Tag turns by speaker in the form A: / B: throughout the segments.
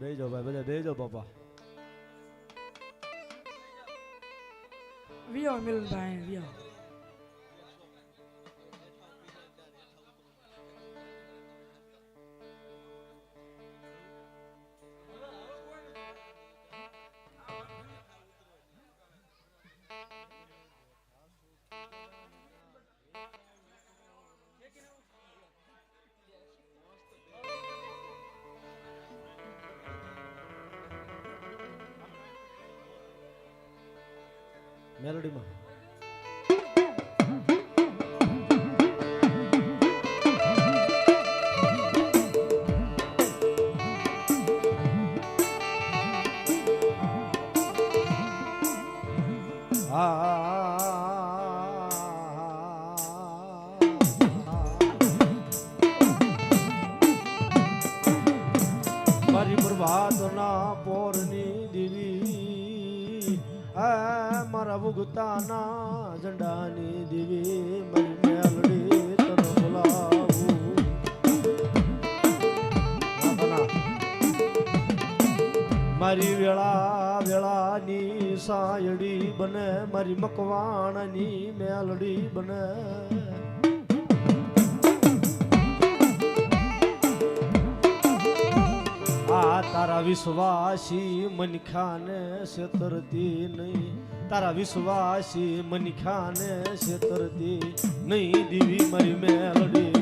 A: બેજો ભાઈ બધા બેજો બાપા
B: વિયો મિલનભાઈ વિયો
A: મેલોડીમાં મારી પ્રભાતના પોરની દેવી મારા ભૂગતાના ઝંડાની દેવી મારી મેલડી તને બોલાવું મારી વેળા વેળાની સાયડી બને મારી મકવાણની મેલડી બને આ તારા વિશ્વાસી મનખાને છેતરતી નહીં તારા વિશ્વાસી મનખાને છેતરતી નહીં દીવી મારી મેલડી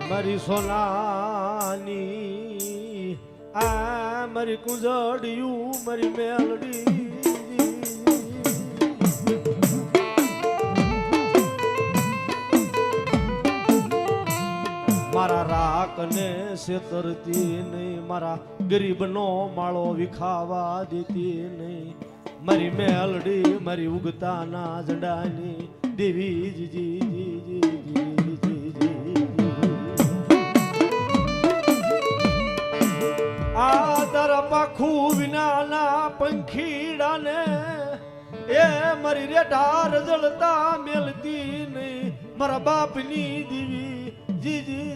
A: મારી સોનાની આ મારી કુંજડિયું મારી મેલડી મારા રાખને છેતરતી નહીં મારા ગરીબનો માળો વિખાવા દેતી નહીં મારી મેલડી મારી ઉગતાના ઝંડાની દેવી જી આ તારા પાખું વિનાના પંખીડાને એ મારી રેઢા રજળતા મેલતી નહીં મારા બાપની દેવી જી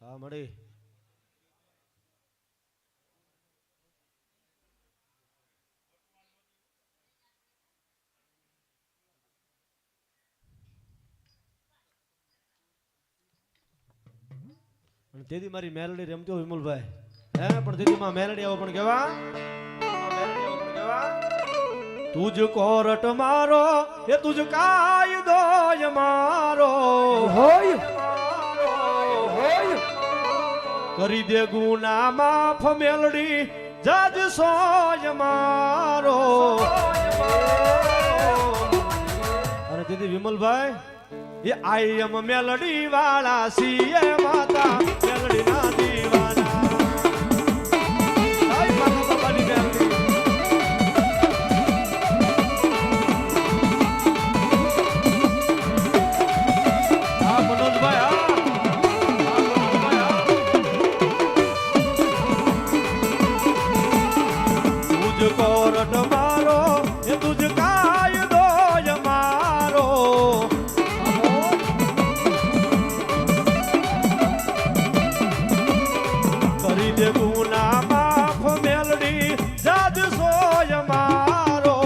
A: હા મળી તેથી મારી મેલડી રમતો વિમલભાઈ હે પણ તેથી માં મેલડી આવો પણ કેવા તુજકો રટ મારો એ તુજ કાયદો મારો
B: હોય
A: કરી દે ગુના માફ મેલડી જજ સોય મારો અને દીદી વિમલભાઈ એ આઈ એમ મેલડી વાળા સીએ માતા મેલડી ના દીવાના આઈ માતા બાબાની મેલડી આ મનોજભાઈ કોરટ મારો એ તુજ કાયદો મારો કરી દે ગુના માફ મેલડી જાજ સોય મારો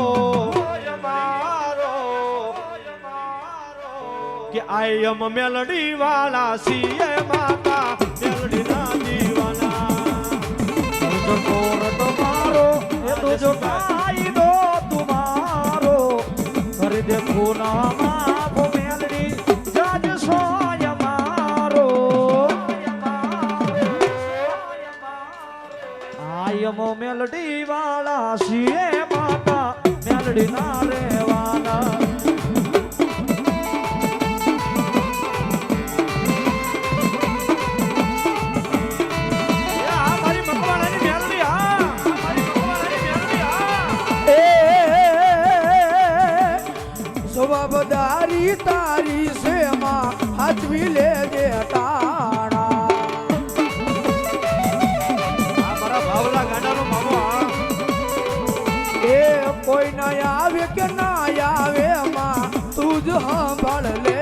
A: કે આઈ એમ મેલડી વાળા સીએ માતા મેલડી ના દીવાના કોરટ મારો
B: तुझो कायदो तुम्हारो कर दे खूना माफ मेलडी મેલડી ના રેવાના
A: એ આ મારી મકવાણાની મેલડી હા આ મારી મકવાણાની મેલડી હા
B: જવાબદારી તારી છે માં હાચવી લેજે ટાણા
A: આ મારા ભાવલા ગાડાનો મામો હા
B: એ કોઈ ના આવે કે ના આવે માં તું જ સંભાળ લે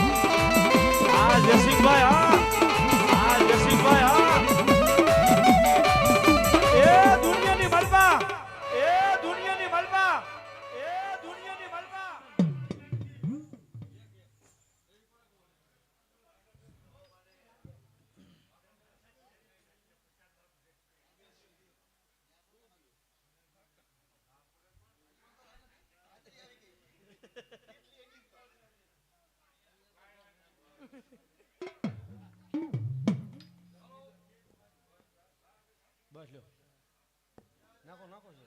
A: આ જસીભાઈ હા આ જસીભાઈ હા એ દુનિયાની મલબા એ દુનિયાની મલબા એ દુનિયાની મલબા બસ લ્યો નાખો નાખો છે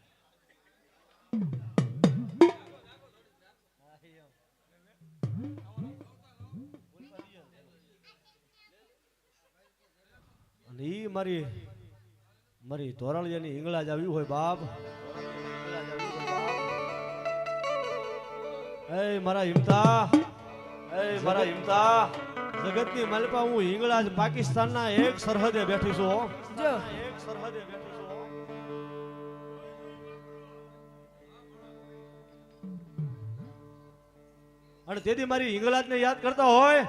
A: અને ઈ મારી મારી ધોરાળિયાની હિંગળા જ આવ્યું હોય બાપ એ મારા હિમતા એ મારા હિમતા જગતની માલપા હું હિંગળા જ પાકિસ્તાનના એક સરહદે બેઠી છું હો.
B: જો
A: એક સરહદે બેઠી છું હો. અને તેથી મારી હિંગળાજને યાદ કરતા હોય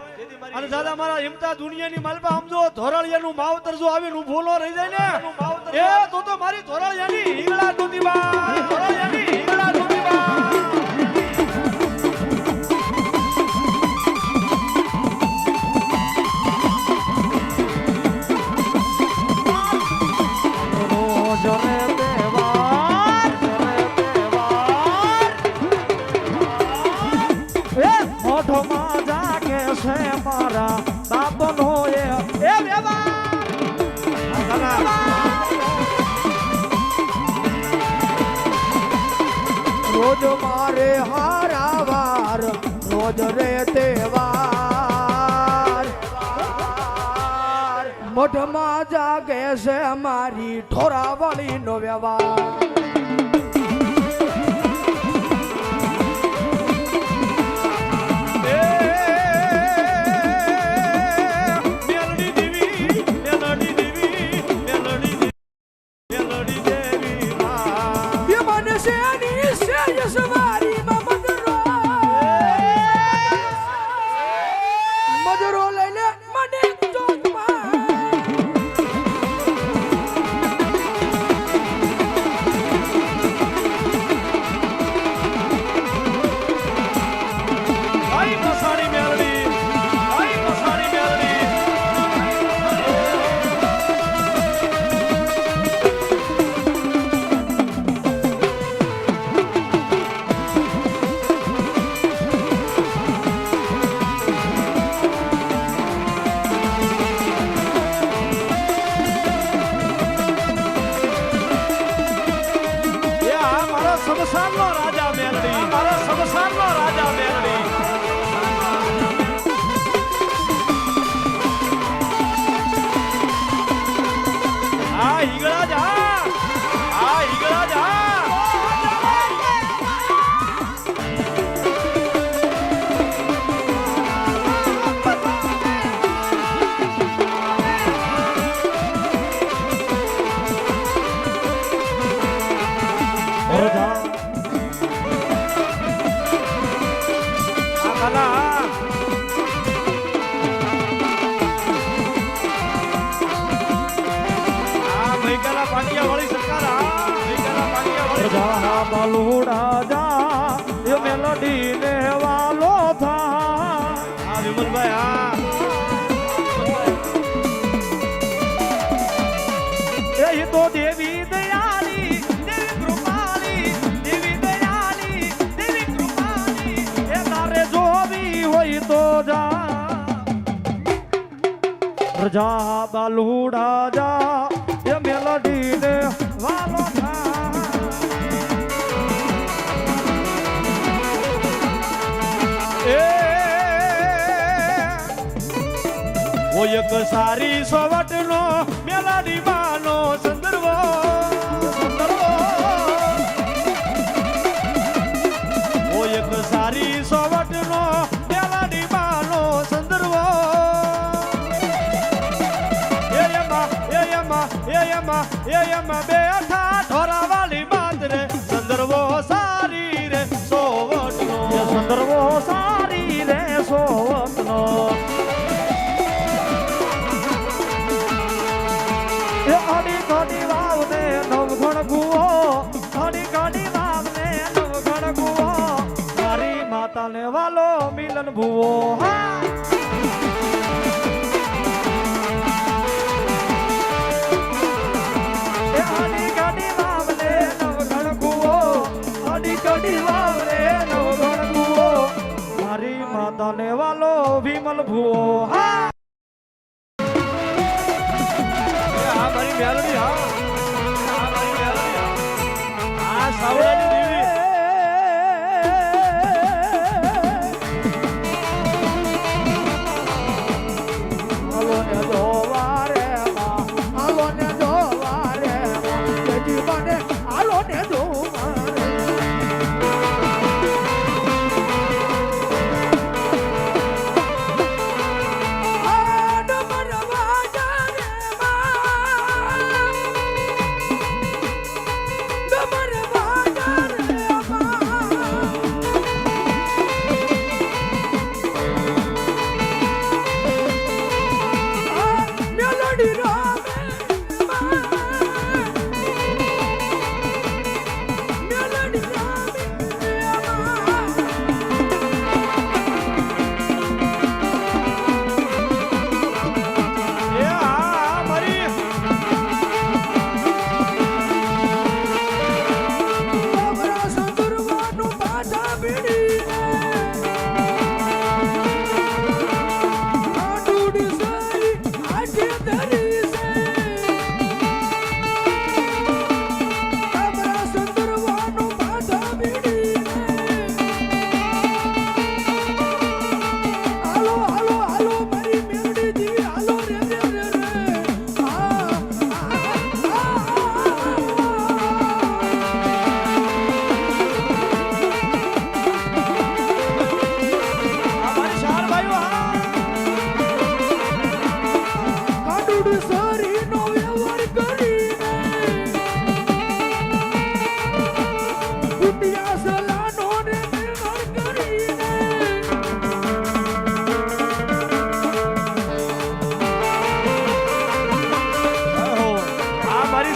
A: અને દાદા મારા હિમતા દુનિયાની માલપા સમજો ધોરાળિયાનું માવતર જો આવીને ઊભો ન રહી જાય ને એ તો મારી ધોરાળિયાની હિંગળા નોતી બા ધોરાળિયાની હિંગળા નોતી બા
B: મારા બાપનો એ રોજ મારે હારાવાર રોજ રે તહેવાર મઠમાં જાગે છે મારી ઠોરાવળીનો વ્યવહાર સમસાનનો રાજા મેલડી મારો સમસાનનો રાજા મેલડી આ હિંગળા જા આ હિંગળા જા બલુડા જા એ મેલડી ને વાલો થા આ વિમલભાઈ એ તો દેવી દયાળી દેવી કૃપાળી દેવી
A: જા બાલુડા જા એ મેલડી ને વાલો ઓ એક સારી સોવટ નો મેલાડી માનો સંદર્ભ ઓ એક સારી સોવટ નો મેલાડી માનો સંદર્ભ એમાં બેઠા ઢોરાવાળી માત રે સંદર્ભો સારી રે સોવટ નો સંદર્ભો સારી રે સોવટ નો આડી કાડી વાવ ને નવઘણ ગુઓ આડી કાડી વાવ ને નવઘણ ગુઓ મારી માતા ને વાલો મિલન ભુવો આડી કાડી વાવ ને નવઘણ ગુઓ આડી કાડી વાવ ને નવઘણ ગુઓ મારી માતા ને વાલો વિમલ ભુવો મેલડી હા મારી મેલડી આ સાવડાની દેવી
B: હાલો ને જોવા રે માં હાલો ને જોવા રે માં તેજી મને હાલો ને જોવા રે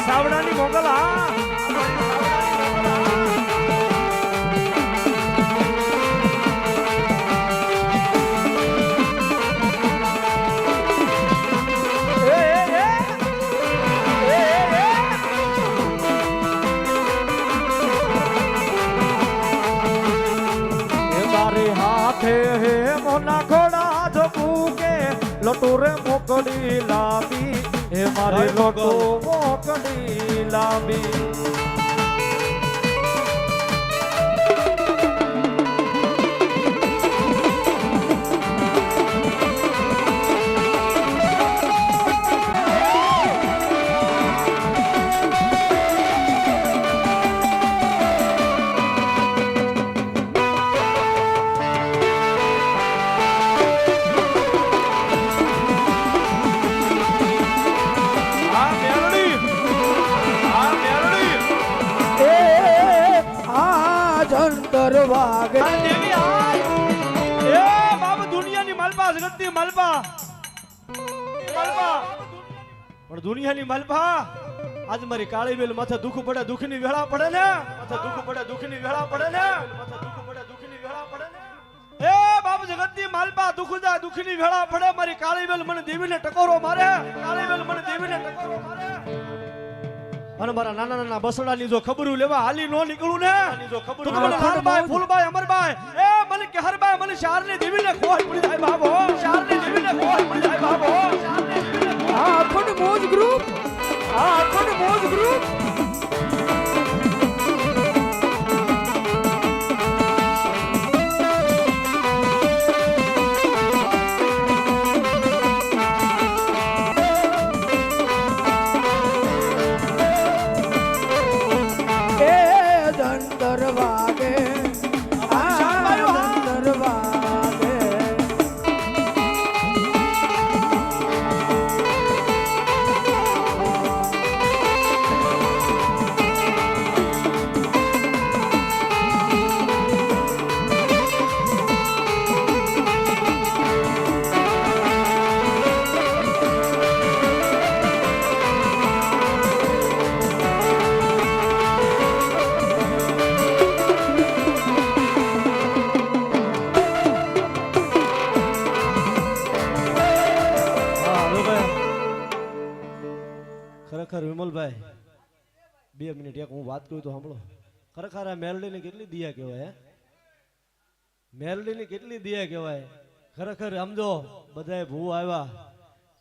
A: સાવડાની મોગલ હા હાથે હે મોના ઘોડા જપુકે લટુરે મોકલી લાવી હે મારી લોટો મોકલી લાવી
B: વાગે
A: દેવી એ બાબા દુનિયાની મલબા જગતની મલબા પણ દુનિયાની મલબા આજ મારી કાળી બેલ માથે દુખ પડે દુખની વેળા પડે ને માથે દુખ પડે દુખની વેળા પડે ને માથે દુખ પડે દુખની વેળા પડે ને એ બાબા જગતની મલબા દુખની વેળા પડે મારી કાળી બેલ મને દેવીને ટકોરો મારે કાળી બેલ મને દેવીને ટકોરો મારે અને મારા નાના નાના બસડાની જો ખબરું લેવા હાલી નો નીકળું ને જો ખબરું મને હારબાઈ ફૂલબાઈ અમરબાઈ એ મને કે હરબાઈ મને શારની દેવીને ખોટ પડી જાય બાબો શારની દેવીને ખોટ પડી જાય બાબો શારની દેવીને
B: મોજ ગ્રુપ આ અખંડ મોજ ગ્રુપ
A: ખરેખર વિમલભાઈ 2 મિનિટ એક હું વાત કરું તો સાંભળો ખરેખર આ મેલડીની કેટલી દિયા કહેવાય મેલડીની કેટલી દિયા કહેવાય ખરેખર સમજો બધાય ભૂ આવ્યા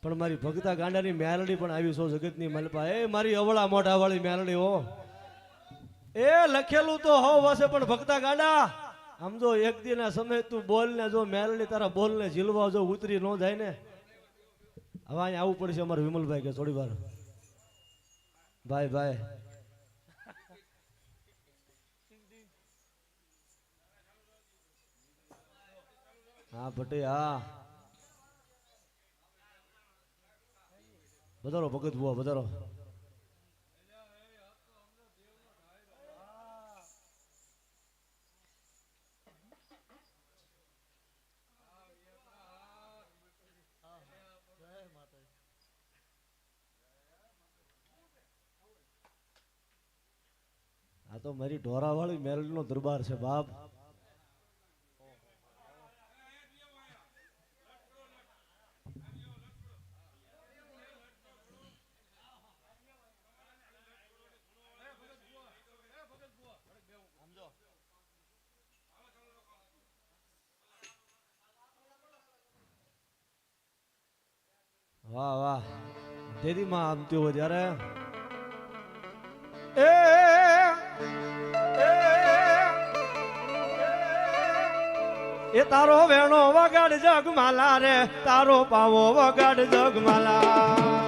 A: પણ મારી ભગતા ગાંડાની મેલડી પણ આવી છો જગતની મલપા એ મારી અવળા મોઢા વાળી મેલડી હો એ લખેલું તો હોવ હશે પણ ભગતા ગાંડા સમજો એક દીના સમય તું બોલ ને જો મેલડી તારા બોલ ને ઝીલવા જો ઉતરી ન જાય ને હવે અહીંયા આવવું પડશે અમારે વિમલભાઈ કે થોડી વાર ભાઈ ભાઈ હા ભટ્ટી હા વધારો ભગત બુઆ વધારો આ તો મારી ઢોરાવાળી મેલડીનો દરબાર છે બાપ વાહ વાહ દેદી માં આમતી હોય ત્યારે એ તારો વેણો વગાડ જગમાલા રે તારો પાવો વગાડ જગમાલા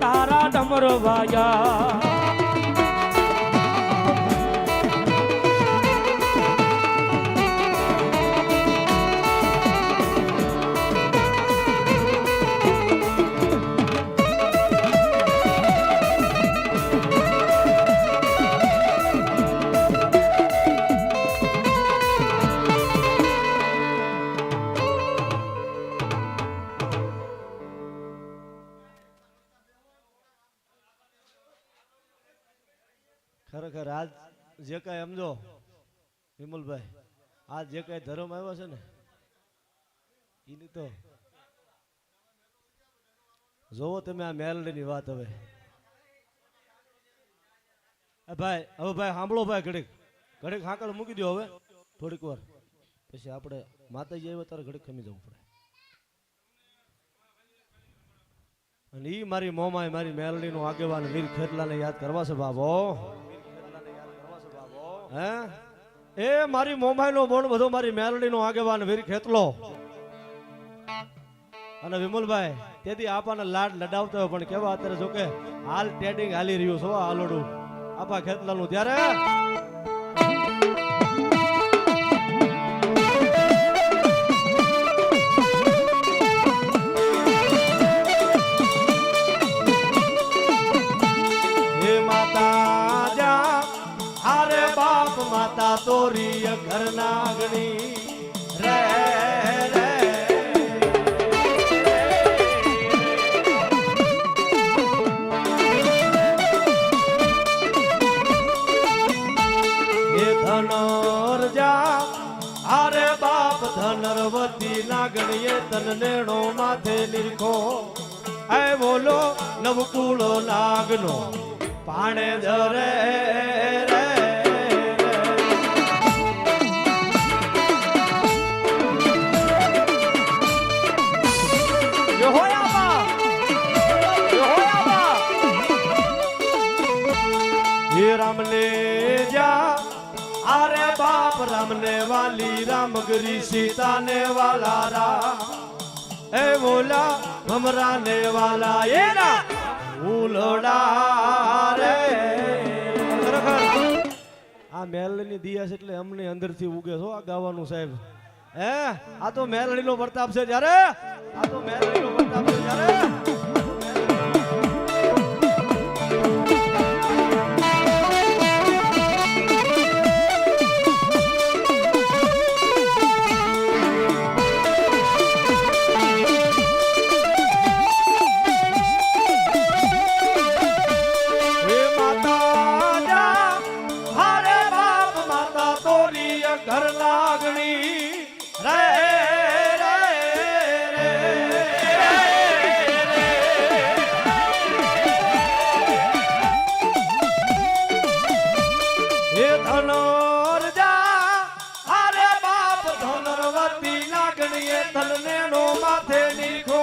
A: તારા ડમરો વાગ્યા ખરેખર આજ જે કઈ સમજો વિમલભાઈ આજ જે કઈ ધર્મ આવ્યો છે ને એની તો જોવો તમે આ મેલડીની વાત હવે ભાઈ સાંભળો ભાઈ ઘડીક હાંકળ મૂકી દો હવે થોડીક વાર પછી આપણે માતાજી આવ્યા ત્યારે ઘડીક ખમી જવું પડે અને ઈ મારી મોમાય મારી મેલડીનું આગેવાન વીર ખેતલાને યાદ કરવા છે બાબો હે એ મારી મોમાયનો બોણ બધો મારી મેલડીનો આગેવાન વીર ખેતલો અને વિમલભાઈ તેથી આપાને લાડ લડાવતો હોય પણ કેવા અત્યારે જો કે હાલ ટેડિંગ હાલી રહ્યું છો હાલોડું આપા ખેતલાનું ત્યારે હે માતા ધનરવતી નાગણીએ તન નેણો માથે નિરખો એ બોલો નવકુળો નાગનો પાણે ધરે રે हे राम ले जा अरे बाप राम ने वाली राम गरी सीता ने वाला रा ए बोला भमरा ने वाला ये ना उलोड़ा रे આ મેલની દિયા છે એટલે અમને અંદરથી ઉગે છો આ ગાવાનું સાહેબ હે આ તો મેલડીનો પ્રતાપ છે જ્યારે આ તો મેલડીનો પ્રતાપ છે જ્યારે ઘર લાગણી રે રે રે હે ધનોર જા અરે બાપ ધનરવતી લાગણીએ તલનેનો માથે નીખો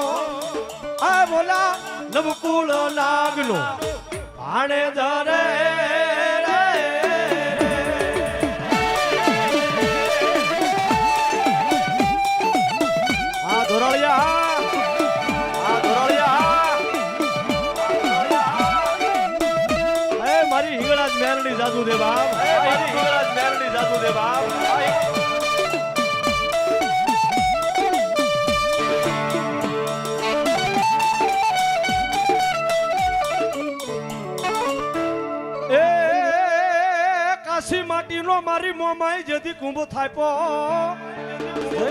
A: આ બોલા નવકુળ નાગનો ભાણે ધરે મારી હિંગળાજ મેરડી જાદુ દે બાપ મારી હિંગળાજ મેરડી જાદુ દે બાપ એ કાશી માટીનો મારી મોમાઈ જેથી કુંભ થાપો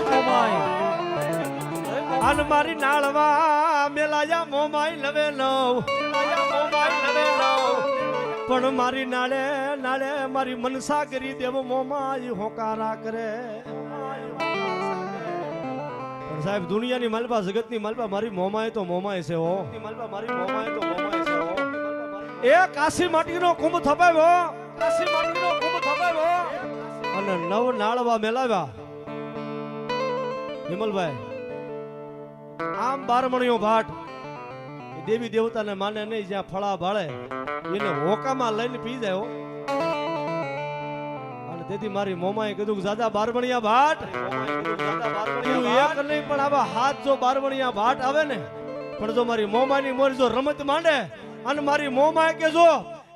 A: મોમાઈ અન મારી નાળવા મેલાયા મોમાઈ લવે નવ મોમાઈ લવે નવ પણ મારી નાળે નાળે મારી મનસા કરી દેવ મોમાઈ હોકારા કરે પણ સાહેબ દુનિયાની માલપા જગતની માલપા મારી મોમાઈ તો મોમાઈ છે હો માલપા મારી મોમાઈ તો મોમાઈ છે હો એ કાશી માટીનો કુંભ થપાવ્યો કાશી માટીનો કુંભ થપાવ્યો અને નવ નાળવા મેલાવ્યા વિમલભાઈ આમ બારમણીઓ ભાટ દેવી દેવતાને માને નહીં જ્યાં ફળા ભાળે એને હોકામાં લઈને પી જાય અને તેથી મારી મોમાએ કીધું કે દાદા બારમણિયા ભાટ એક નહીં પણ આવા હાથ જો બારમણિયા ભાટ આવે ને પણ જો મારી મોમાની મોર જો રમત માંડે અને મારી મોમાએ કે જો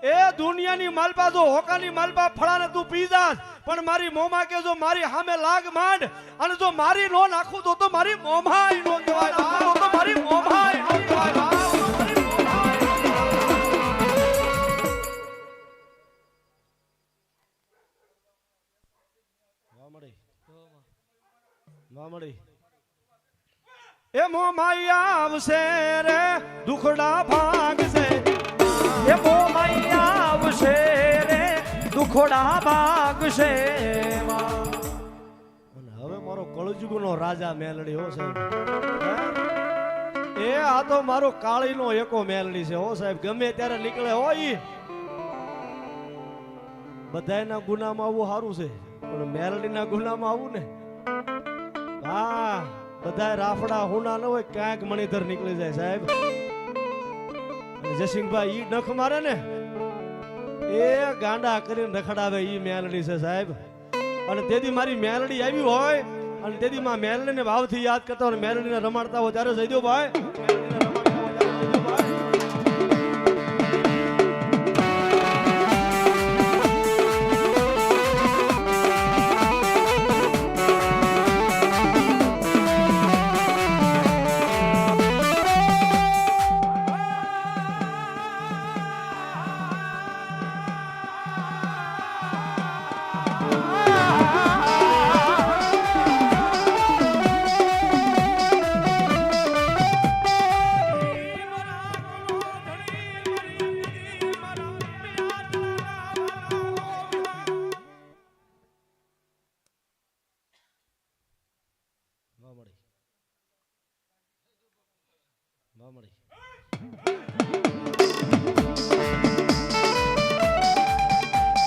A: એ દુનિયાની માલપા જો હોકાની માલપા ફળાને તું પી જાસ પણ મારી મોમા કે જો મારી સામે લાગ માંડ અને જો મારી નો નાખું તો મારી મોમાઈ નો કહેવાય તો મારી મોમાઈ નો કહેવાય એ મોમાઈ આવશે રે દુખડા ભાગશે એ મોમાઈ આવશે રે દુખડા ભાગશે અને હવે મારો કળજુગનો રાજા મેલડી હો સાહેબ એ આ તો મારો કાળીનો એકો મેલડી છે હો સાહેબ ગમે ત્યારે નીકળે હોય બધાયના ગુનામાં આવવું સારું છે પણ મેલડીના ગુનામાં આવું ને હા બધાય રાફડા હુના ન હોય ક્યાંક મણિધર નીકળી જાય સાહેબ જયસિંહભાઈ ઈ નખ મારે ને એ ગાંડા કરીને રખડાવે ઈ મેલડી છે સાહેબ અને તેથી મારી મેલડી આવી હોય અને તેથી માં મેલડીને ભાવથી યાદ કરતા હોય મેલડીને રમાડતા હોય ત્યારે જઈ દો ભાઈ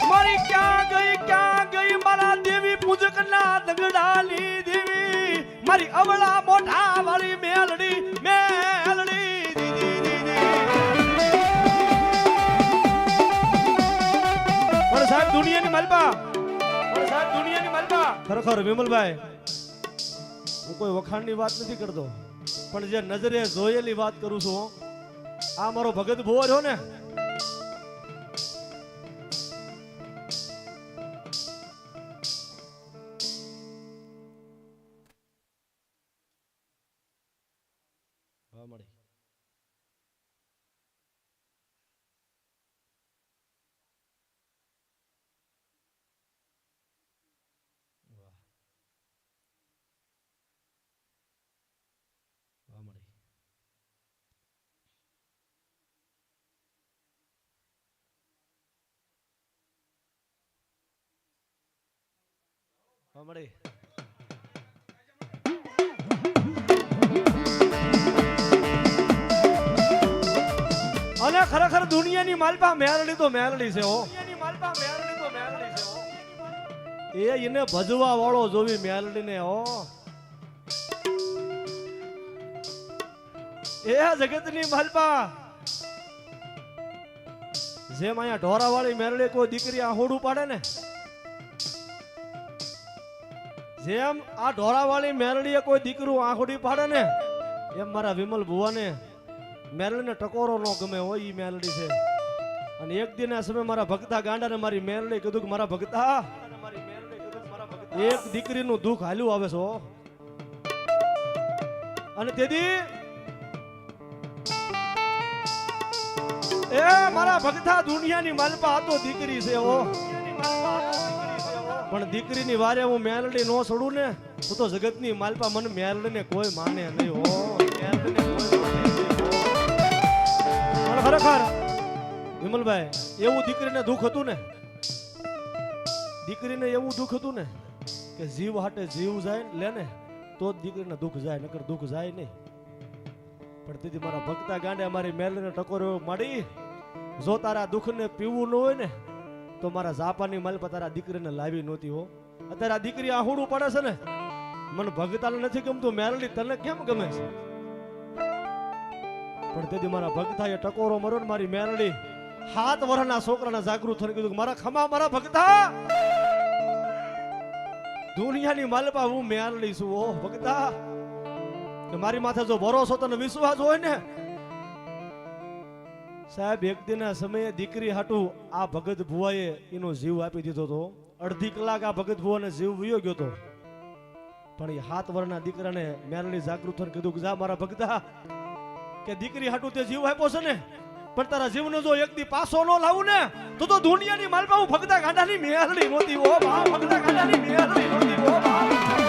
A: મારી ક્યાં ગઈ મારા દેવી પૂજકના દગડાની દેવી મારી અવળા મોઢા વાળી મેલડી સાહેબ દુનિયાની મલબા ખરેખર વિમલભાઈ હું કોઈ વખાણની વાત નથી કરતો પણ જે નજરે જોયેલી વાત કરું છું આ મારો ભગત ભુવો રહ્યો ને મળી અને ખરેખર દુનિયાની માલપા મેલડી તો મેલડી છે હો એને ભજવા વાળો જોવી મેલડી ને હો એ જગતની માલપા જેમ અહીંયા ઢોરા વાળી મેલડી કોઈ દીકરી આહોડું પાડે ને જેમ આ ઢોરાવાળી મેરડીએ કોઈ દીકરું આંખોડી પાડે ને એમ મારા વિમલ ભુવાને મેરડીને ટકોરો નો ગમે હોય ઈ મેરડી છે અને એક દિન આ સમય મારા ભક્તા ગાંડાને મારી મેરડી કીધું કે મારા ભક્તા એક દીકરીનું દુઃખ હાલ્યું આવે છે અને તેથી એ મારા ભક્તા દુનિયાની માલપા આ તો દીકરી છે હો પણ દીકરીની વારે હું મેલડી નો છોડું ને તો જગતની માલપા મને મેલડીને કોઈ માને નહીં હો મેલડીને કોઈ માને નહીં હો ખરેખર વિમલભાઈ એવું દીકરીને દુઃખ હતું ને દીકરીને એવું દુઃખ હતું ને કે જીવ હાટે જીવ જાય લે ને તો જ દીકરીને દુઃખ જાય નકર દુઃખ જાય નહીં પણ તેથી મારા ભક્તા ગાંડે અમારી મેલડીને ટકોરો માડી જો તારા દુઃખને પીવું ન હોય ને તો મારા જાપાની માલપા તારા દીકરીને લાવી નહોતી હો અત્યારે આ દીકરી આહુડું પડે છે ને મને ભગતાને નથી ગમતું મેરડી તને કેમ ગમે છે પણ તેથી મારા ભગતાએ ટકોરો મર્યો ને મારી મેરડી 7 વર્ષના છોકરાને જાગૃત થઈને કીધું મારા ખમા મારા ભગતા દુનિયાની માલપા હું મેરડી છું ઓ ભગતા કે મારી માથે જો ભરોસો તને વિશ્વાસ હોય ને સાહેબ એક દિનના સમયે દીકરી હાટું આ ભગત ભુવાએ એનો જીવ આપી દીધો હતો અડધી કલાક આ ભગત ભુવાને જીવ વયો ગયો હતો પણ એ 7 વર્ષના દીકરાને મેરડી જાગૃત થઈને કીધું કે જા મારા ભગતા કે દીકરી હાટું તે જીવ આપ્યો છે ને પણ તારા જીવનો જો એક દી પાછો ન લાવું ને તો દુનિયાની માલપા હું ભગતા ગાંડાની મેરડી નહોતી ઓ બા ભગતા ગાંડાની મેરડી નહોતી ઓ બા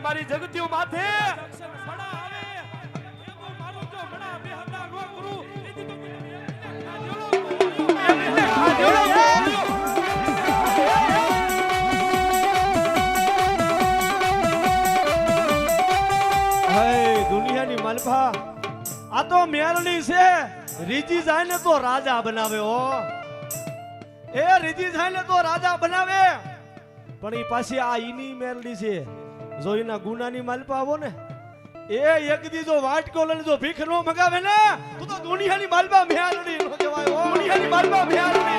A: મારી જગતીઓ માથે બડા આવે એકો મારું જો બડા બે હમણા નો કરું દુનિયાની માલપા આ તો મેરડી છે રીજી જાય ને તો રાજા બનાવે હો એ રીજી જાય ને તો રાજા બનાવે પણ એ પાછી આ ઈની મેરડી છે જો એના ગુનાની માલપા આવો ને એ એક દી જો વાટકો લઈને જો ભીખ નો મગાવે ને તો દુનિયાની માલપા મેરડી નો કહેવાય ઓ દુનિયાની માલપા મેરડી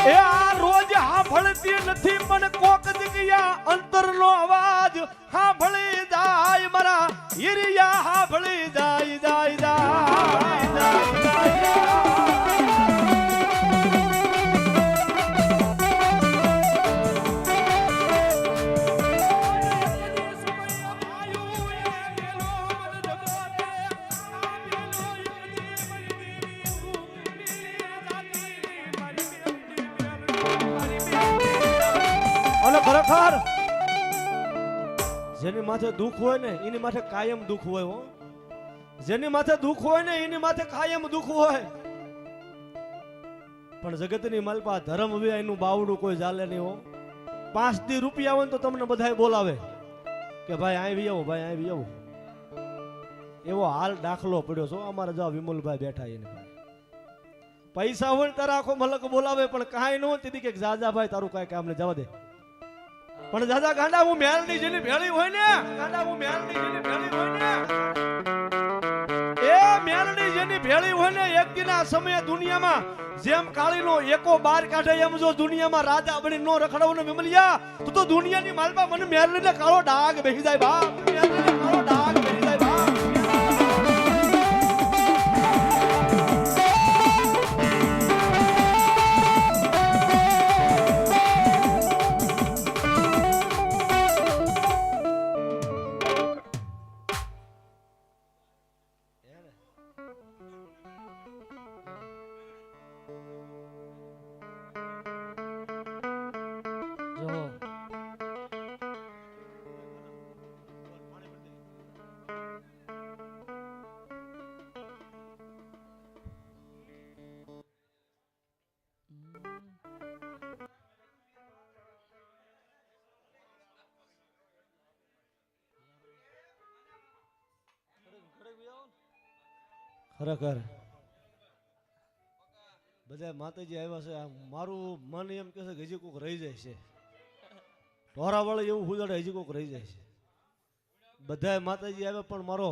A: એ આ રોજ હા ભળતી નથી મને કોક દીકિયા અંતરનો અવાજ હા ખરેખર જેની માથે દુઃખ હોય ને એની માથે કાયમ દુઃખ હોય હો. જેની માથે દુઃખ હોય ને એની માથે કાયમ દુઃખ હોય. પણ જગતની માલપા ધર્મ વિયાનું બાવડું કોઈ ચાલે નહીં હો. 5 દી રૂપિયા હોય ને તો તમને બધાય બોલાવે કે ભાઈ આવી આવો, ભાઈ આવી આવો. એવો હાલ દાખલો પડ્યો છો અમારા જો વિમલભાઈ બેઠા એને પૈસા હોય ને તારા આખો મલક બોલાવે પણ કાંઈ ન હોય તેથી કે જાજા ભાઈ તારું કાંઈ કામ ને જવા દે. પણ જાજા ગાંડા હું મેલની જેની ભેળી હોય ને, ગાંડા હું મેલની જેની ભેળી હોય ને, એ મેલની જેની ભેળી હોય ને એક દિના સમયે દુનિયામાં જેમ કાળીનો એકો બાર કાઢે એમ જો દુનિયામાં રાજા બની નો રખડાવ ને વિમલિયા તો દુનિયાની માલપા મને મેલને કાળો ડાઘ બેસી જાય બાપ, મેલને કાળો ડાઘ બેસી જાય બાપ. ખરેખર બધા માતાજી આવ્યા છે. મારું મન એમ કહે છે કે હજી કોઈક રહી જાય છે. ઢોરાવાળે એવું હુજડે હજી કોઈક રહી જાય છે. બધા માતાજી આવ્યા પણ મારો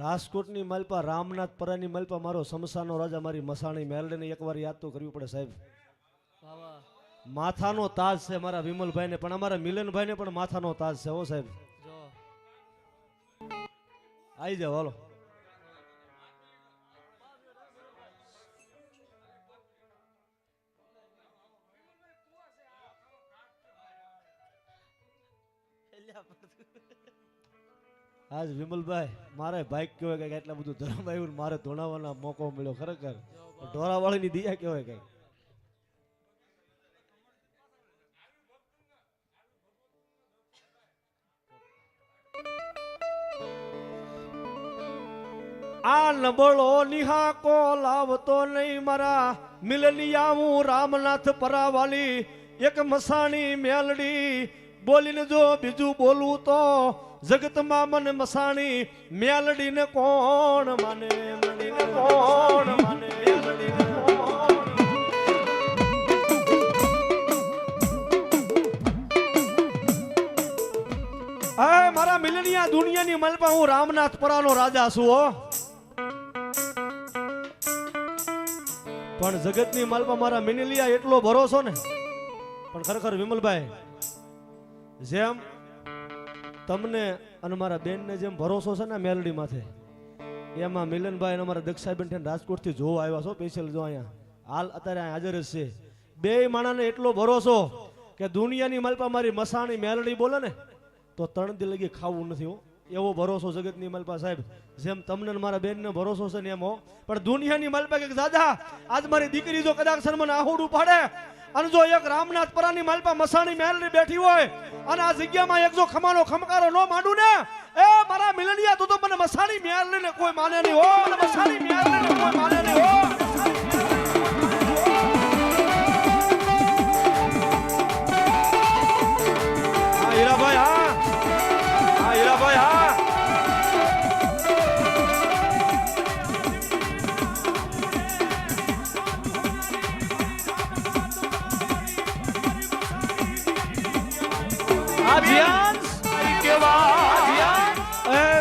A: રાજકોટની માલપા રામનાથપરાની માલપા મારો સમસાનો રાજા મારી મસાણી મેલડીને એકવાર યાદ તો કરવી પડે સાહેબ. માથાનો તાજ છે મારા વિમલભાઈને પણ અમારા મિલનભાઈને પણ માથાનો તાજ છે હો સાહેબ. આવી જાવ હાલો. આજ વિમલભાઈ મારે બાઈક કહેવાય કઈક એટલા બધું ધર્મ આવ્યું મારે ધોણાવાનો મોકો મળ્યો. ખરેખર ઢોરાવાળીની દિયા કહેવાય કઈક. આ નબળો નિહાકો લાવતો નહીં મારા મિલનિયા હું રામનાથ પરાવાલી એક મસાણી મેલડી બોલીને જો બીજું બોલું તો જગતમાં મને મસાણી મેલડીને કોણ માને, મેલડીને કોણ માને, મેલડીને કોણ. હે મારા મિલનિયા દુનિયાની મલપા હું રામનાથ પરાનો રાજા છું હો. પણ જગતની માલપા મારા મિલનિયા એટલો ભરોસો ને. પણ ખરેખર વિમલભાઈ જેમ તમને અને મારા બેનને જેમ ભરોસો છે ને મેલડી માથે એમાં મિલનભાઈ અને અમારા દક્ષાબેન રાજકોટથી જોવા આવ્યા છો સ્પેશિયલ જો અહીંયા હાલ અત્યારે હાજર જ છે. બે માણાને એટલો ભરોસો કે દુનિયાની માલપા મારી મસાણી મેલડી બોલે ને તો 3 દી લગી ખાવું નથી હો. એવો ભરોસો જગતની માલપા સાહેબ. જેમ તમને મારા બેનને ભરોસો છે ને એમ હો. પણ દુનિયાની માલપા કે દાદા આજ મારી દીકરી જો કદાચ મને આહુડું પાડે અને જો એક રામનાથ પરાની માલપા મસાણી મેલડી બેઠી હોય અને આ જગ્યામાં એક જો ખમાનો ખમકારો નો માંડું ને એ મારા મિલનિયા તો મને મસાણી મેલડીને કોઈ માને નહીં હો. મને મસાણી મેલડીને કોઈ માને નહીં હો. હા હીરાભાઈ હા, હા હીરાભાઈ હા.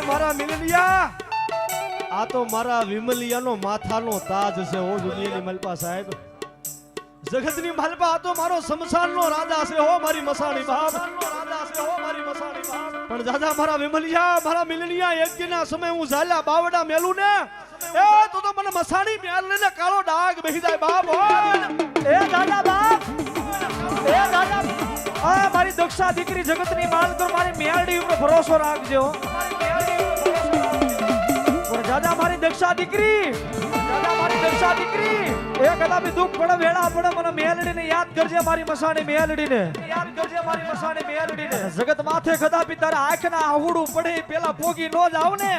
A: મારા મિલનિયા આ તો મારા વિમલિયાનો માથાનો તાજ છે હો દુનિયાની મલપા સાહેબ. જગતની મલપા આ તો મારો સમસાનનો રાજા છે હો મારી મસાણી બાપ. પણ દાદા મારા વિમલિયા મારા મિલનિયા એક દિના સમય હું ઝાલા બાવડા મેલું ને એ તો મને મસાણી મેલ લઈને કાળો ડાઘ બેસી જાય બાપ.
B: એ દાદા બાપ, એ દાદા આ મારી દક્ષા દીકરી જગતની માલકર મારી મેલડી ઉપર ભરોસો રાખજો. દાદા મારી દક્ષા દીકરી, દાદા મારી દક્ષા દીકરી એ કદાપી દુઃખ પડે વેળા પડે મને મેલડીને યાદ કરજે. મારી મસાણી મેલડીને યાદ કરજે.
A: મારી મસાણી મેલડીને
B: જગત માથે કદાપી તારા આંખના આહુડું પડે પેલા પોગી નો જાવ ને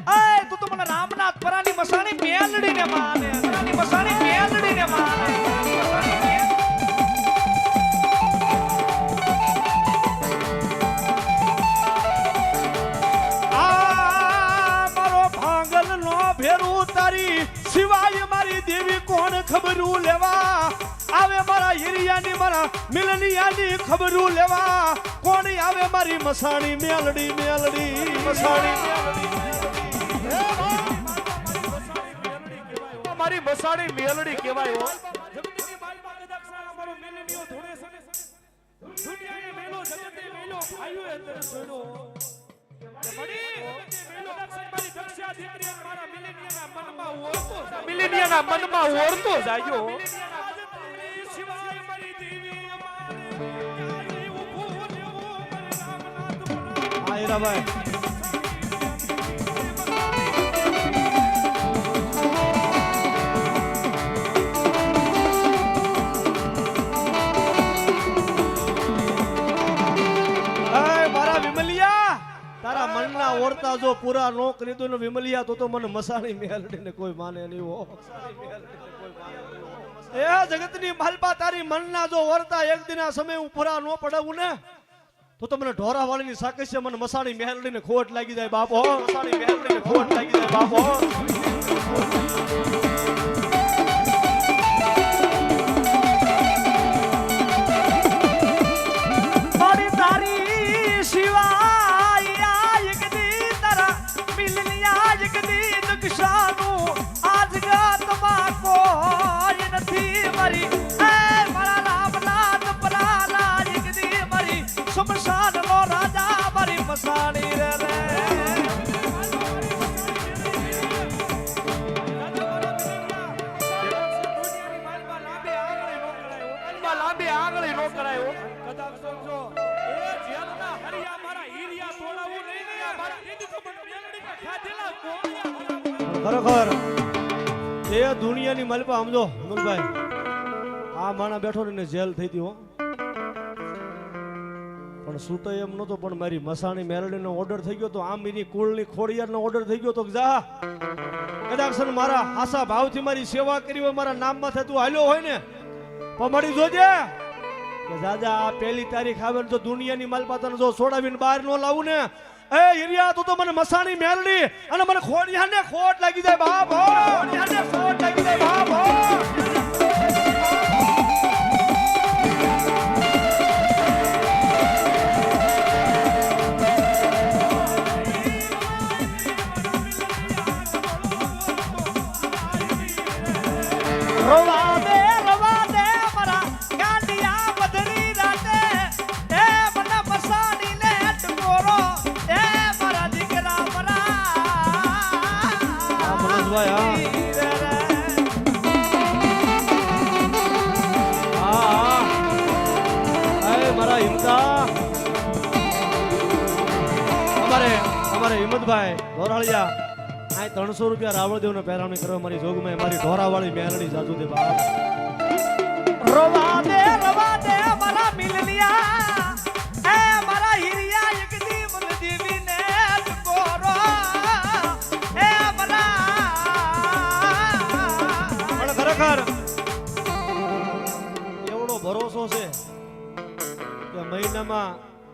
B: એ તું તો મને રામનાથ પરાની મસાણી મેલડીને માને પરાની મસાણી મેલડીને માને
A: ભેરું તારી સિવાય મારી દેવી કોણ ખબરું લેવા આવે મારા હિરિયાની મારા મિલનિયાની ખબરું લેવા કોણ આવે મારી મસાણી મેલડી મેલડી મસાણી
C: મારી મસાણી મેલડી કહેવાય હો
A: જગતની માલપા કદાક્ષા અમારો મિલનિયો ધોળે સને દુનિયાએ મેલો જગતે મેલો ભાઈઓ અંદર સોનો
C: મિલેનિયાના મનમાં ઓરતો જાયો
A: હા હીરાભાઈ તારા મનના ઓરતા જો પૂરા નો કરી દો ને વિમલિયા તો મને મસાણી મેલડીને કોઈ માને નહીં હો એ જગતની માલપા તારી મનના જો ઓરતા એક દિના સમય હું પૂરા નો પડાવું ને તો મને ઢોરા વાળીની સાકસ છે મને મસાણી મેલડીને ખોટ લાગી જાય બાપો મસાણી મેલડીને ખોટ લાગી જાય બાપો ખરેખર એ દુનિયાની માલપા સમજો અમલભાઈ આ માણા બેઠો ને જેલ થઈ હતી હો પણ સૂતો એમ નતો પણ મારી મસાણી મેલડીનો ઓર્ડર થઈ ગયો તો આમ એની કુળની ખોડિયારનો ઓર્ડર થઈ ગયો તો જા કદાચ મારા આશા ભાવથી મારી સેવા કરી હોય મારા નામમાં થતું હાલ્યો હોય ને પણ મળી જોજે કે દાદા આ પહેલી તારીખ આવે ને તો દુનિયાની માલપા તને જો છોડાવીને બહાર નો લાવું ને એ હિરિયા તું તો મને મસાણી મેલડી અને મને ખોડિયાને ખોટ લાગી જાય બાપ હો ખોડિયાને ખોટ લાગી જાય બાપ હો અમારે હિંમતભાઈ ધોરાળિયા આ 300 રૂપિયા રાવળદેવને પહેરાવણી કરવા મારી જોગમાં મારી ઢોરાવાળી મેલડી જાજુ દે બાપ
B: રવા દે મારા મિલનિયા એ મારા હિરિયા એક દી મન દેવીને કોરો એ
A: પણ ખરેખર એવડો ભરોસો છે કે મહિનામાં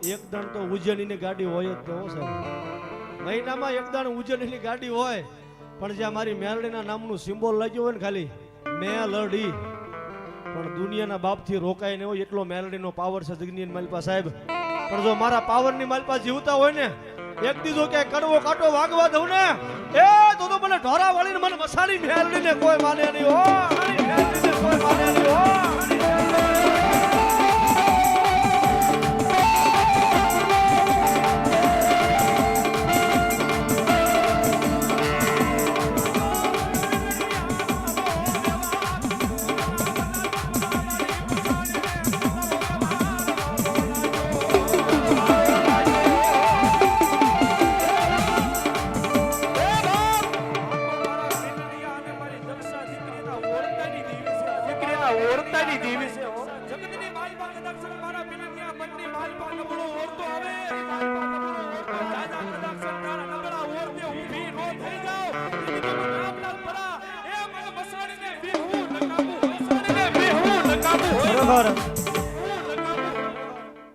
A: એક દાણ તો ઉજ્જૈનીની ગાડી હોય જ તો છે મહિનામાં એક દાણ ઉજ્જૈનીની ગાડી હોય પણ જ્યાં મારી મેલડીના નામનું સિમ્બોલ લાગ્યું હોય ને ખાલી મેલડી પણ દુનિયાના બાપથી રોકાય ને હોય એટલો મેલડીનો પાવર છે જગનીન માલપા સાહેબ પણ જો મારા પાવરની માલપા જીવતા હોય ને એક દીધો કે કડવો કાંટો વાગવા દઉં ને એ તો મને ઢોરા વાળીને મને મસાણી મેલડીને કોઈ માને નહીં હો મેલડીને કોઈ માને નહીં હો
B: ખરેખર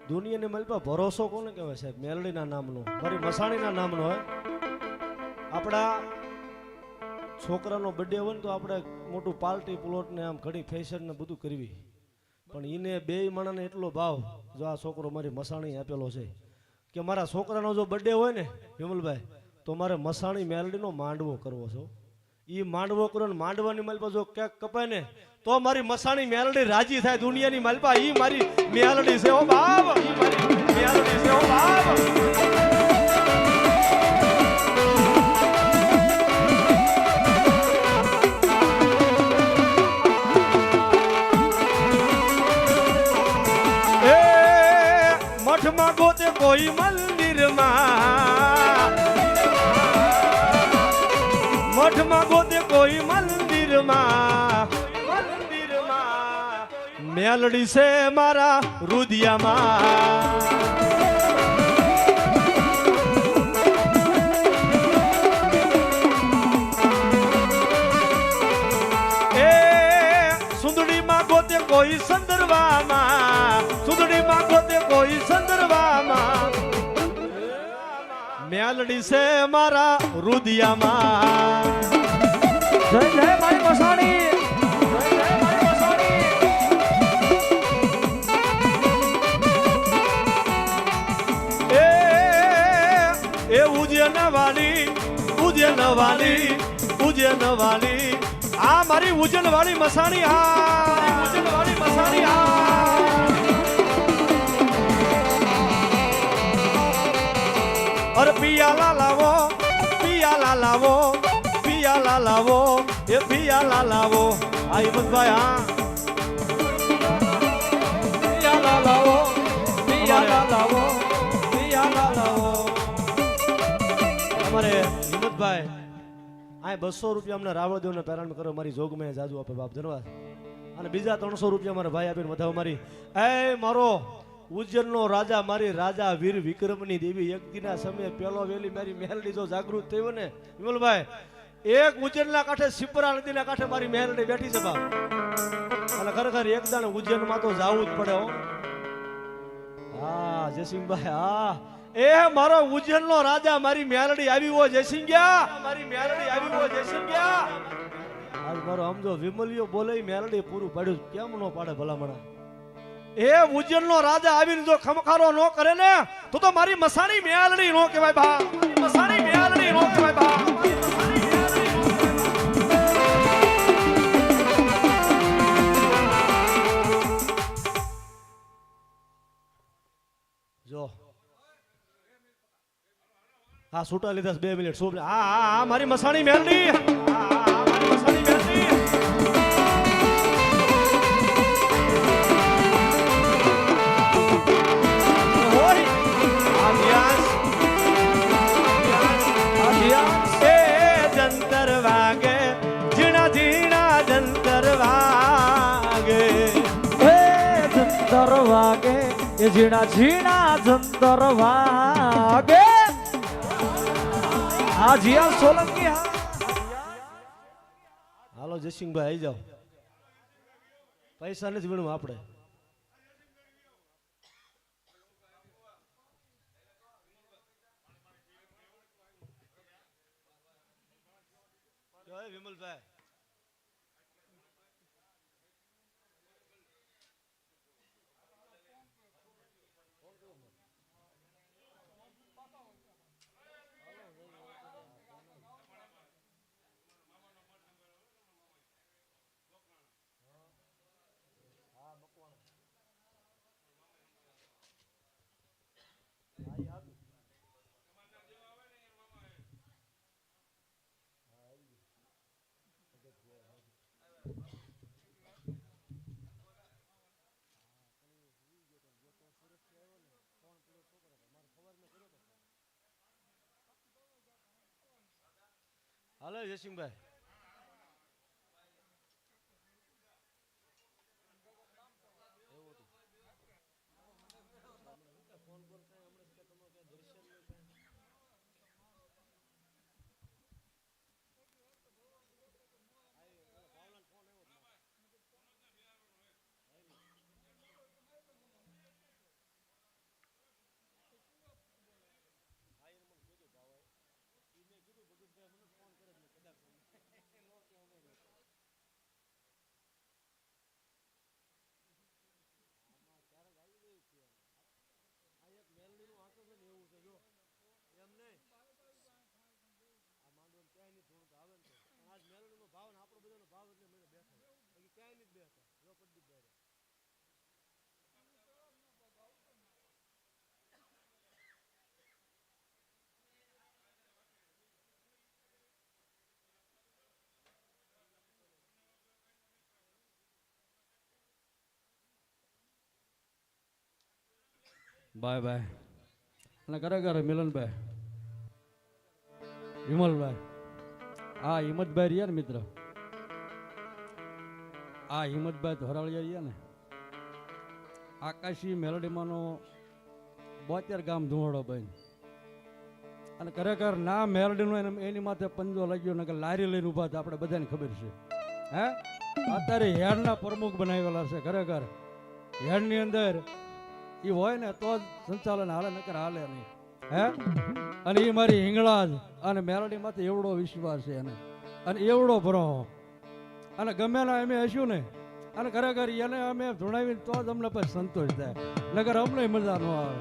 A: દુનિયાની મલપા ભરોસો કોને કહેવાય સાહેબ? મેલડીના નામનો, મારી મસાણીના નામનો હોય. આપણા છોકરાનો બર્થડે હોય ને તો આપણે મોટું પાર્ટી પ્લોટ ને આમ ઘણી ફેશન ને બધું કરવી, પણ એને બે માણસને એટલો ભાવ જો આ છોકરો મારી મસાણી આપેલો છે કે મારા છોકરાનો જો બર્થડે હોય ને વિમલભાઈ તો મારે મસાણી મેલડીનો માંડવો કરવો છે. ઈ માંડવો કરો ને માંડવાની માલપા જો કેક કપાય ને તો મારી મસાણી મેલડી રાજી થાય. દુનિયાની માલપા ઈ મારી મેલડી છે ઓ બાપ, ઈ મારી મેલડી છે ઓ બાપ. મઠમાં ગોતે કોઈ મંદિરમાં, મઠમાં ગોતે કોઈ મંદિરમાં, મેલડી છે મારા રુદિયામાં. એ સુંદડીમાં ગોતે કોઈ સંદર્ભમાં, સુંદડીમાં ગોતે કોઈ સંદર્ભમાં, મેલડી છે મારા રુદિયામાં.
B: જય જય મારી મસાણી, જય જય મારી મસાણી.
A: એ ઉજ્જૈન વાળી, ઉજ્જૈન વાળી, ઉજ્જૈન વાળી, આ મારી ઉજ્જૈન વાળી મસાણી, આ ઉજ્જૈન વાળી મસાણી, આ અરે પિયાલા લાવો, પિયાલા લાવો, પિયાલા લાવો, એ પિયાલા લાવો. આ હિંમતભાઈ હા
B: પિયાલા લાવો, પિયાલા લાવો, પિયાલા લાવો.
A: અમારે હિંમતભાઈ આ 200 રૂપિયા અમને રાવળદેવને પેરાણ કરો, મારી જોગમાં જાજુ આપે બાપ ધન્યવાદ. અને બીજા 300 રૂપિયા મારા ભાઈ આપીને વધાવો મારી એ મારો ઉજ્જૈનનો રાજા, મારી રાજા વીર વિક્રમની દેવી. એક દિના સમયે પેલો વેલી મારી મેલડી જો જાગૃત થયો ને વિમલભાઈ, એક ઉજ્જૈનના કાંઠે સિપરા નદીના કાંઠે મારી મેલડી બેઠી છે બાપ. અને ખરેખર એક દાણે ઉજ્જૈનમાં તો જાવું જ પડે હો. હા જયસિંહભાઈ હા, એ મારો ઉજ્જૈનનો રાજા મારી મેલડી આવી હોય જયસિંહ્યા, મારી મેલડી આવી હોય જયસિંહ્યા. આજ મારો સમજો વિમલિયો બોલે મેલડી પૂરું પાડ્યું, કેમ નો પાડે ભલામણા. એ ઉજ્જૈનનો રાજા આવીને જો ખમખારો નો કરે ને તો મારી મસાણી મેલડી નો કહેવાય બા, મસાણી મેલડી નો કહેવાય બા. જો હા છૂટા લીધા 2 મિનિટ શું? હા મારી મસાણી મેલડી, હા મારી મસાણી મેલડી. જંતર વાગે ઝીણા ઝીણા જંતર વાગે,
B: જંતર વાગે એ ઝીણા ઝીણા જંતર વાગે. આ જીયા સોલંકી
A: હાલો જયસિંહભાઈ આવી જાઓ, પૈસા નથી વીણવું આપણે. વિમલભાઈ હાલો જયસિંહભાઈ. Bye bye. અને ખરેખર મિલનભાઈ, વિમલભાઈ, આ હિંમતભાઈ રહ્યા ને મિત્ર, આ હિંમતભાઈ ધોરાળિયા રહ્યા ને, આકાશી મેલોડીમાંનો 72 ગામ ધુવાડો ભાઈ. અને ખરેખર ના મેલોડીનો એની માથે પંજો લાગ્યો ને કે લારી લઈને ઊભા હતા, આપણે બધાને ખબર છે. હે અત્યારે હેડના પ્રમુખ બનાવેલા છે. ખરેખર હેડની અંદર એ હોય ને તો જ સંચાલન હાલે, નકર હાલે નહીં. હે અને એ મારી હિંગળાજ અને મેલોડીમાંથી એવડો વિશ્વાસ છે એને, અને એવડો ભરો. અને ગમે ના અમે હસ્યું ને, અને ખરેખર એને અમે ધૂણાવીને તો જ અમને પછી સંતોષ થાય, નકર અમને મજા ન આવે.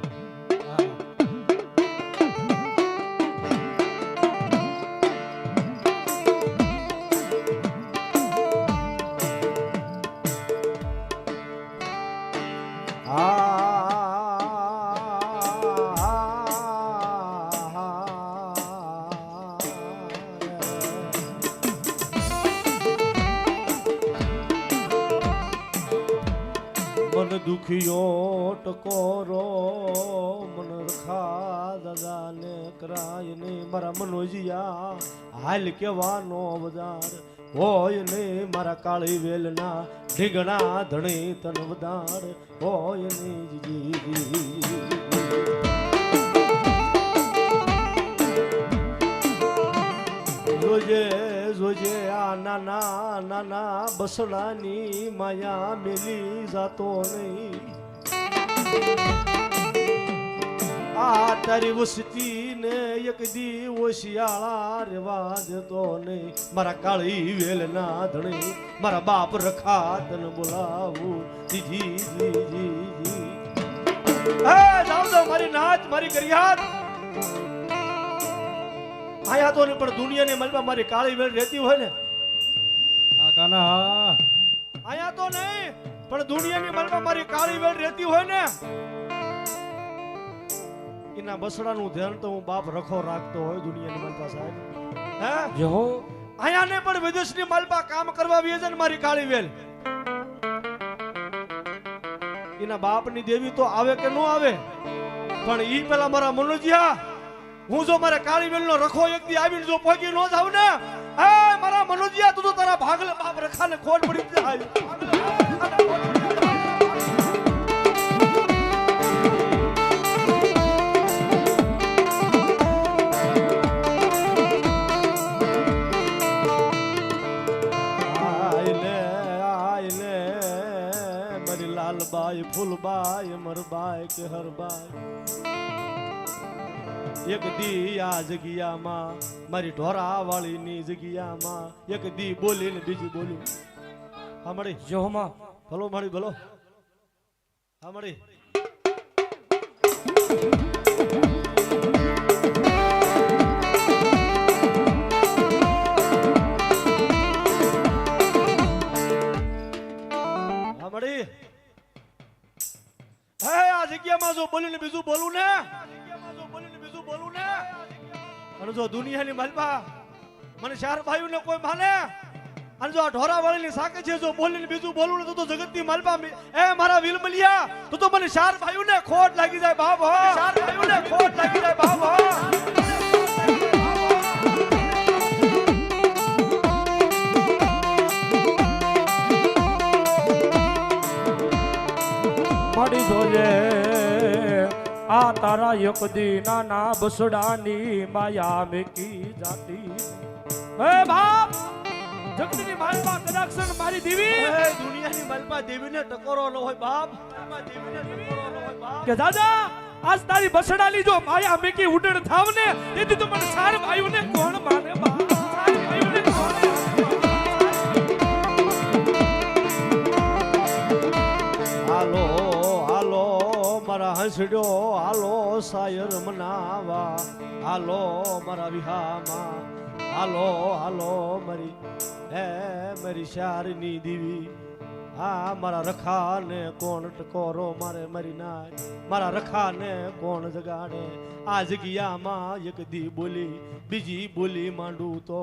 A: મન દુખિયો ટકોરો મન રખા દાદા ને કરાય ને મારા મનોજિયા હાલ કેવાનો બજાર હોય ને મારા કાળી વેલના ઢીંગણા ધણી તન વધાર હોય ને જોજે જોજે આ નાના નાના બસડાની માયા મેલી જાતો નહીં. આ તારી વસતી ને એક દી ઓશિયાળા રેવા દેતો નહીં. મારા કાળી વેલના ધણી મારા બાપ રખા તન બોલાવું દીધી દીધી. જાવ જાવ મારી નાચ મારી કરિયાત આયા તો ને, પણ દુનિયાની મલમાં મારી કાળી વેલ રહેતી હોય ને, આ કાના આયા તો નહીં, પણ દુનિયાની મલમાં મારી કાળી વેલ રહેતી હોય ને, એના બસડાનું ધ્યાન તો હું બાપ રખો રાખતો હોય દુનિયાની મલપા સાહેબ. હે જો આયા ને પણ વિદેશની મલપા કામ કરવા આવી છે ને મારી કાળી વેલ, એના બાપની દેવી તો આવે કે ન આવે, પણ ઈ પેલા મારા મનોજિયા, હું જો મારા કાળી વેલ નો રખો એક દી આવીને જો પહોંચી ન જાવ ને, એ મારા મનોજિયા તું તો તારા ભાગલે બાપ રખાને ખોટ પડી જાય. મારી લાલબાઈ ફૂલબાઈ મરબાઈ કે હરબાઈ, એક દી આ જગ્યામાં મારી ઢોરા વાળી ની જગ્યામાં એક દી બોલી ને બીજી બોલ્યું. હા મળી જો માં ભલો મળી ભલો. હા મળી હા મળી. હે આ જગ્યામાં જો બોલી ને બીજું બોલું ને, બોલું ને, અને જો દુનિયાની મલબા મને ચાર ભાઈઓ ને કોઈ માને, અને જો આ ઢોરા વાળી ની સાકે છે જો બોલીને બીજું બોલું ને તો જગતની મલબા એ મારા વિલમલિયા તો મને ચાર ભાઈઓ ને ખોટ લાગી જાય બાપ. હો ચાર ભાઈઓ ને ખોટ લાગી જાય બાપ. હો
C: માડી જોજે આ તારા એક દી નાના બસડાની માયા મેકી જાતી.
B: હે બાપ જગતની માલપા કદાક્ષણ મારી દેવી,
A: દુનિયાની મલબા દેવીને ટકોરો ન હોય બાપ, દેવીને ટકોરો ન હોય બાપ.
B: કે દાદા આજ તારી બસડાની જો માયા મેકી ઉડણ થાવ ને, તેથી તો મને ચાર ભાઈઓને કોણ માને બાપ, ચાર ભાઈઓને કોણ માને.
A: હાલો હાલો મારા હંસડ્યો હાલો સાયર મનાવા, હાલો મારા વિહામાં, હાલો હાલો મારી હે મારી શારની દીવી, હા મારા રખાને કોણ ટકોરો મારે મરી નાય, મારા રખાને કોણ જગાડે, આ જગ્યામાં એક દી બોલી બીજી બોલી માંડું તો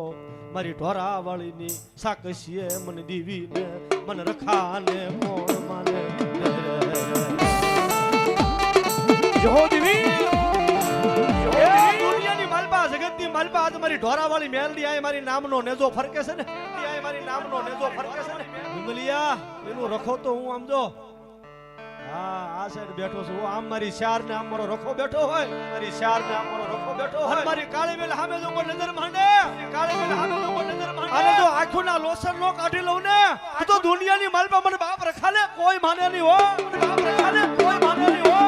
A: મારી ઢોરા વાળીની સાકસીએ મને દીવીને મને રખાને કોણ માને.
B: જો દેવી
A: એ દુનિયાની માલપા જગતની માલપા આજ મારી ઢોરા વાળી મેલડી આય મારી નામનો નેજો ફરકે છે ને, આય મારી નામનો નેજો ફરકે છે ને. વિમલિયા એનું રખો તો હું આમ જો હા આ સાઈડ બેઠો છું, આમ મારી શાર ને આમ મારો રખો બેઠો હોય, મારી શાર ને આમ મારો રખો બેઠો હોય, મારી કાળી વેલ સામે જો કોઈ નજર માંડે, કાળી વેલ સામે જો કોઈ નજર માંડે, અને જો આંખો ના લોસર નો કાઢી લઉં ને તો દુનિયાની માલપા મને બાપ રખાને કોઈ માને નહીં હો, મને બાપ રખાને કોઈ માને નહીં હો.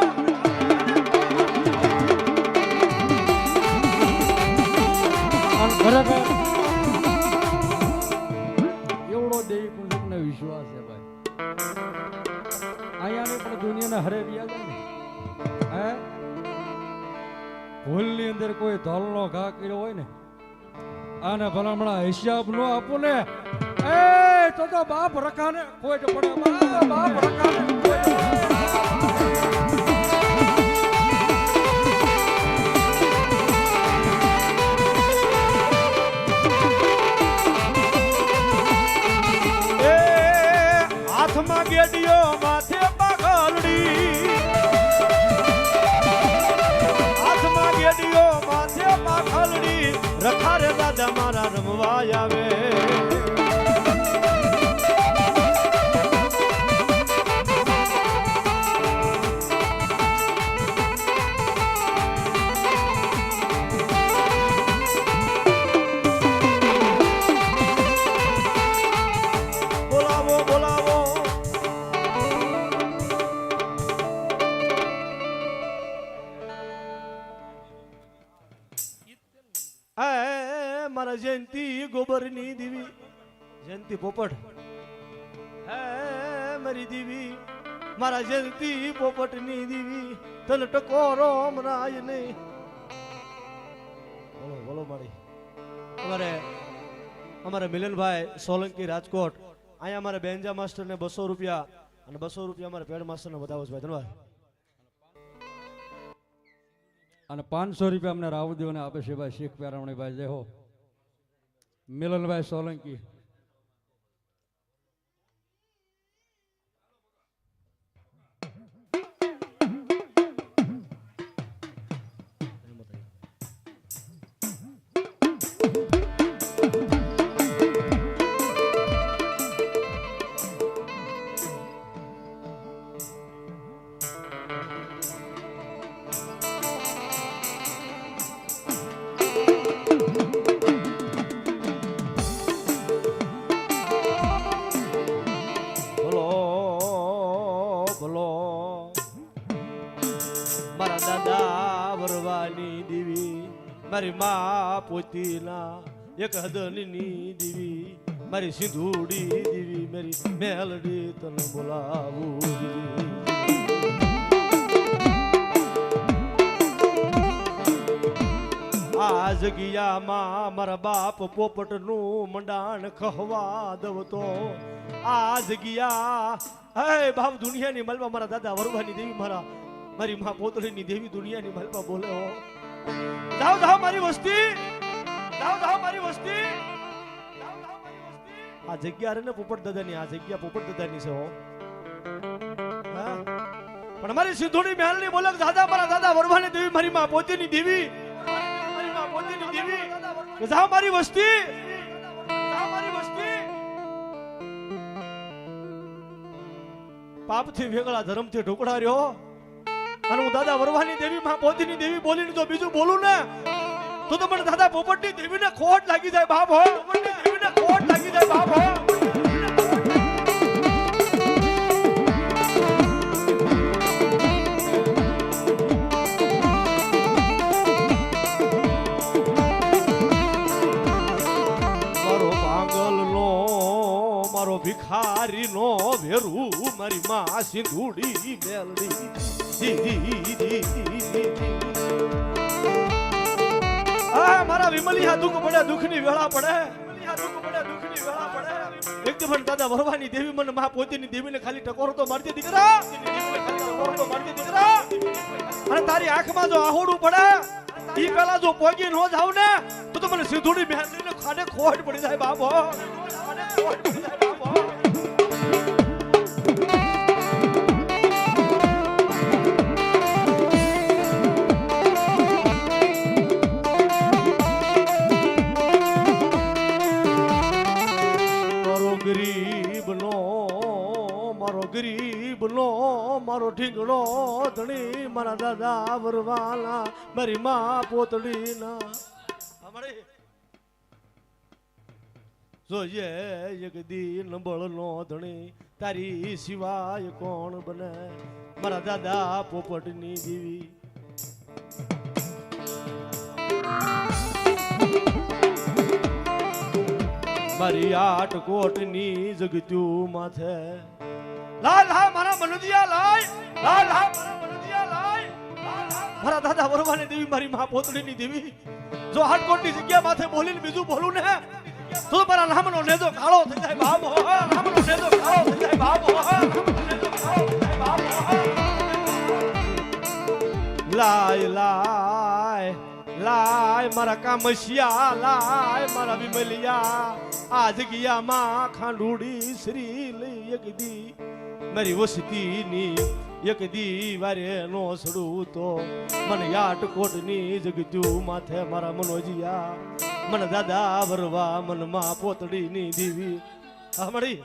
D: ખરેખર એવડો દેવી પુંજકનો વિશ્વાસ છે ભાઈ, અહીંયા પણ દુનિયાને હરેવી આવે ને હે ભૂલની અંદર કોઈ ધોલનો ઘા કર્યો હોય ને આને ભલામણા હિસાબ નો આપો ને એ તો બાપ રખાને કોઈ જ પડે, બાપ રખાને કોઈ જ પડે.
A: હાથમાં ગેડીઓ માથે પાઘલડી, હાથમાં ગેડીઓ માથે પાઘલડી, રખા રે દાદા મારા રમવા આવે. બોલાવો બોલાવો મારા જયંતી ગોબરની દીવી, જયંતી પોપટ હે મારી દીવી, મારા જયંતી પોપટની દીવી, તને ટકોરો મનાય નહીં. બોલો બોલો મારી અમારે મિલનભાઈ સોલંકી રાજકોટ, અહીંયા અમારે બેન્જા માસ્ટર ને 200 રૂપિયા અને 200 રૂપિયા અમારે પેડ માસ્ટર ને બતાવો છે ભાઈ, ધન્યવાદ.
D: અને 500 રૂપિયા અમને રાવદેવને આપે છે ભાઈ શેખ પ્યારામણીભાઈ જય હો, મિલનભાઈ સોલંકી.
A: મારા દાદા વરવાની દીવી, મારી મા પોતીના એક હદનની દીવી, મારી સિંધુડી દીવી, મારી મેલડી તને બોલાવું દીવી. આ જગ્યામાં મારા બાપ પોપટનું મંડાણ ખહવા દવતો, આ જગ્યા હે બાપ દુનિયાની મલબા મારા દાદા વરવાની દેવી, મારી માં પોતળીની દેવી દુનિયાની મલબા બોલે હો. જાઓ જાઓ મારી વસ્તી, જાઓ જાઓ મારી વસ્તી, જાઓ જાઓ મારી વસ્તી. આ જગ્યા રે ને પોપટ દાદાની, આ જગ્યા પોપટ દાદાની છે હો. હા પણ મારી સિંધુડી મેલની બોલે દાદા મારા દાદા વરવાની દેવી, મારી માં પોતીની દેવી, મારી માં પોતીની દેવી, જાઓ મારી વસ્તી, જાઓ મારી વસ્તી. પાપથી વેગળા ધર્મથી ઢોકળા રહ્યો અને હું દાદા વરવાની દેવી માં પોતીની દેવી બોલીને જો બીજું બોલું ને તો મને દાદા પોપટની દેવીને ખોટ લાગી જાય બાપ હો, પોપટની દેવીને ખોટ લાગી જાય બાપ હો. મારો પાંગલનો મારો ભિખારીનો ભેરું, મારી માં સિંધુડી મેલડી મારા વિમલિયા દુઃખ પડે, દુઃખની વેળા પડે, ત્યાં દુઃખ પડે દુઃખની વેળા પડે એક પણ દાદા વરવાની દેવી મને મા પોતીની દેવીને ખાલી ટકોરો તો મારજે દીકરા ટકોરો તો મારજે દીકરા અને તારી આંખમાં જો આહોડું પડે ઈ પેલા જો પોગી નો જાવ ને તો મને સીધુડી બેસીને ખાડે ખોટ પડી જાય બાબો ખાડે ખોટ પડી જાય બાબો ગરીબનો મારો ઢીંગણો ધણી મારા દાદા વરવાલા મારી માં પોતડીના અમારે જોઈએ એક દી નંબળનો ધણી તારી સિવાય કોણ બને મારા દાદા પોપટની દેવી મારી આટકોટની જગત્યું માથે લાલ હા મારા મનુદિયા લાય લાલ હા મારા મનુદિયા લાય મારા દાદા વરવાની દેવી મારી માં પોતડીની દેવી જો હાટકોટની જગ્યા માથે બોલીને બીજું બોલું ને તો મારા નામનો નેજો કાળો થઈ જાય બાબો નામનો નેજો કાળો થઈ જાય બાબો નામનો નેજો કાળો થઈ જાય બાબો લાય લાય લાય મારા કામશિયા લાય મારા વિમલિયા આ જગ્યામાં ખાંડુડી શ્રી લઈ એક દી મારી વસ્તીની એક દી વારે નો સડું તો મને આટકોટની જગત્યું માથે મારા મનોજિયા મને દાદા વરવા મનમાં પોતડીની દેવી સાંભળી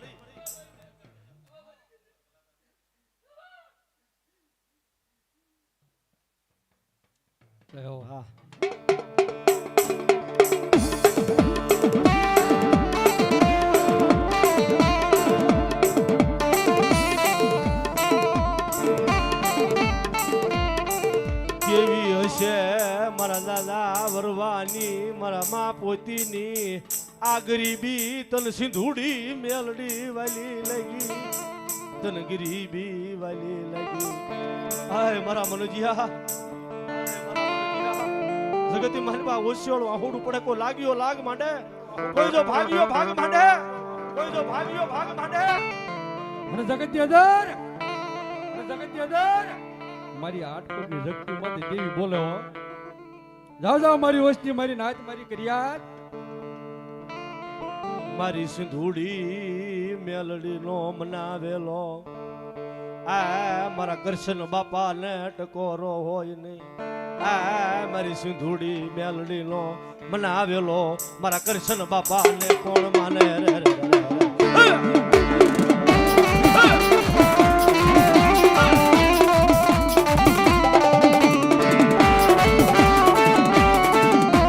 A: હા કેવી હશે મારા દાદા વરવાની મારા માં પોતીની આ ગરીબી તન સિંધુડી મેલડી વાલી લાગી તન ગરીબી વાલી લાગી હાય મારા મનુજીયા જગતી માનવા ઓછોળ આહોડું પડે કોઈ લાગ્યો લાગ માંડે કોઈ જો ભાગ્યો ભાગ માંડે કોઈ જો ભાગ્યો ભાગ માંડે
D: અને જગત્યધર મારી આટકોટની જગતીમાંથી દેવી બોલે હો જાઓ જાઓ મારી વસ્તી મારી નાચ મારી કરિયાત
A: મારી સિંધુડી મેલડી નો મનાવેલો આ મારા કરશન બાપા ને ટકોરો હોય નહીં આ મારી સિંધુડી મેલડી નો મનાવેલો મારા કરશન બાપા ને કોણ માને રે